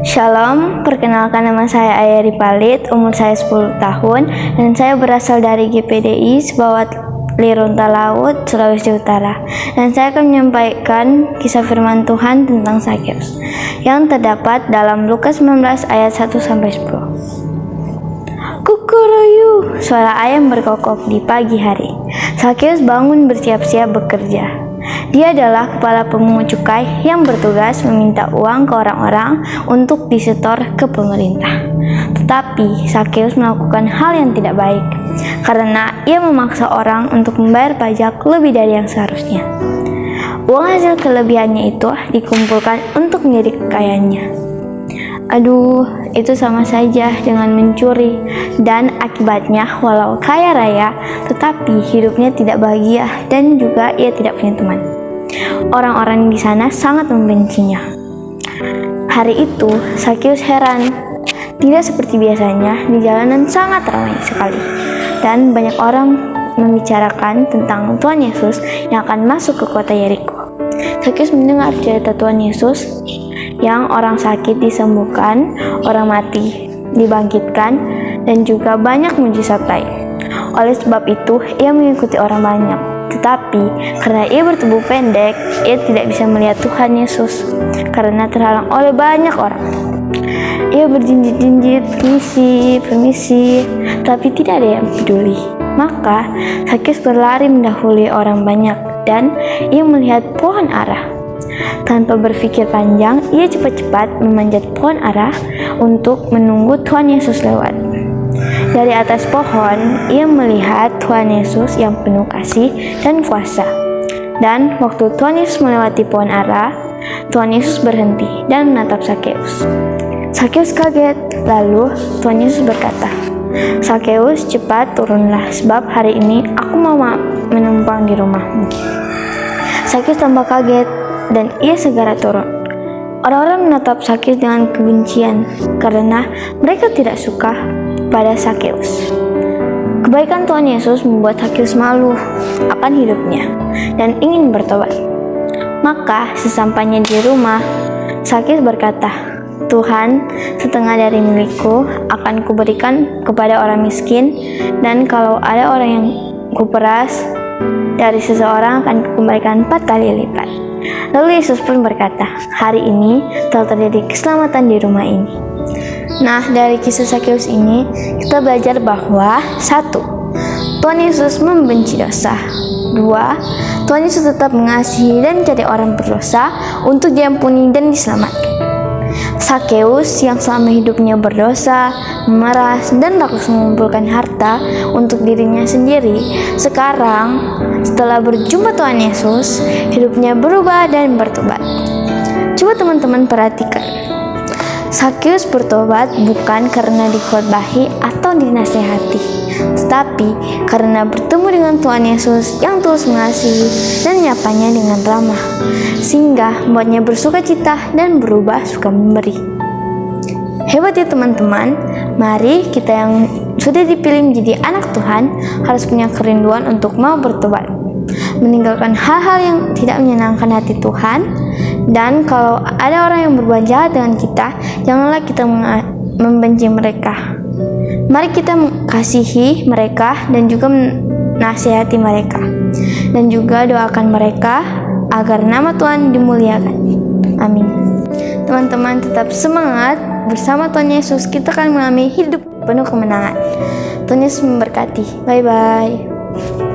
Shalom, perkenalkan nama saya Ayari Palit, umur saya 10 tahun, dan saya berasal dari GPDI Sebawat Lirunta Laut, Sulawesi Utara. Dan saya akan menyampaikan kisah firman Tuhan tentang Zakheus yang terdapat dalam Lukas 19 ayat 1-10. Kukuruyu, suara ayam berkokok di pagi hari. Zakheus bangun bersiap-siap bekerja. Dia adalah kepala pemungut cukai yang bertugas meminta uang ke orang-orang untuk disetor ke pemerintah. Tetapi Zakheus melakukan hal yang tidak baik karena ia memaksa orang untuk membayar pajak lebih dari yang seharusnya. Uang hasil kelebihannya itu dikumpulkan untuk menjadi kekayaannya. Aduh, itu sama saja dengan mencuri, dan akibatnya walau kaya raya, tetapi hidupnya tidak bahagia dan juga ia tidak punya teman. Orang-orang di sana sangat membencinya. Hari itu, Zakheus heran. Tidak seperti biasanya, di jalanan sangat ramai sekali, dan banyak orang membicarakan tentang Tuhan Yesus yang akan masuk ke kota Yeriko. Zakheus mendengar cerita Tuhan Yesus yang orang sakit disembuhkan, orang mati dibangkitkan, dan juga banyak mujizat lain. Oleh sebab itu, ia mengikuti orang banyak. Tetapi, karena ia bertubuh pendek, ia tidak bisa melihat Tuhan Yesus karena terhalang oleh banyak orang. Ia berjinjit-jinjit, permisi, tapi tidak ada yang peduli. Maka, Zakheus berlari mendahului orang banyak, dan ia melihat pohon ara. Tanpa berpikir panjang, ia cepat-cepat memanjat pohon ara untuk menunggu Tuhan Yesus lewat. Dari atas pohon, ia melihat Tuhan Yesus yang penuh kasih dan kuasa. Dan waktu Tuhan Yesus melewati pohon ara, Tuhan Yesus berhenti dan menatap Zakheus. Zakheus kaget, lalu Tuhan Yesus berkata, "Zakheus, cepat turunlah, sebab hari ini aku mau menumpang di rumahmu." Zakheus tambah kaget, dan ia segera turun. Orang-orang menatap Zakheus dengan kebencian karena mereka tidak suka pada Zakheus. Kebaikan Tuhan Yesus membuat Zakheus malu akan hidupnya dan ingin bertobat. Maka sesampainya di rumah, Zakheus berkata, "Tuhan, setengah dari milikku akan kuberikan kepada orang miskin, dan kalau ada orang yang kuperas dari seseorang akan kukembalikan 4 kali lipat." Lalu Yesus pun berkata, "Hari ini telah terjadi keselamatan di rumah ini." Nah, dari kisah Zakheus ini kita belajar bahwa 1. Tuhan Yesus membenci dosa. 2. Tuhan Yesus tetap mengasihi dan mencari orang berdosa untuk diampuni dan diselamatkan. Zakheus yang selama hidupnya berdosa, memeras, dan rakus mengumpulkan harta untuk dirinya sendiri, sekarang setelah berjumpa Tuhan Yesus, hidupnya berubah dan bertobat. Coba teman-teman perhatikan. Zakheus bertobat bukan karena dikhotbahi atau dinasehati, tetapi karena bertemu dengan Tuhan Yesus yang tulus mengasihi dan menyapanya dengan ramah, sehingga membuatnya bersuka cita dan berubah suka memberi. Hebat ya teman-teman. Mari kita yang sudah dipilih menjadi anak Tuhan harus punya kerinduan untuk mau bertobat, meninggalkan hal-hal yang tidak menyenangkan hati Tuhan. Dan kalau ada orang yang berbuat jahat dengan kita, janganlah kita membenci mereka. Mari kita mengasihi mereka dan juga menasihati mereka, dan juga doakan mereka agar nama Tuhan dimuliakan. Amin. Teman-teman tetap semangat. Bersama Tuhan Yesus kita akan mengalami hidup penuh kemenangan. Tuhan Yesus memberkati. Bye-bye.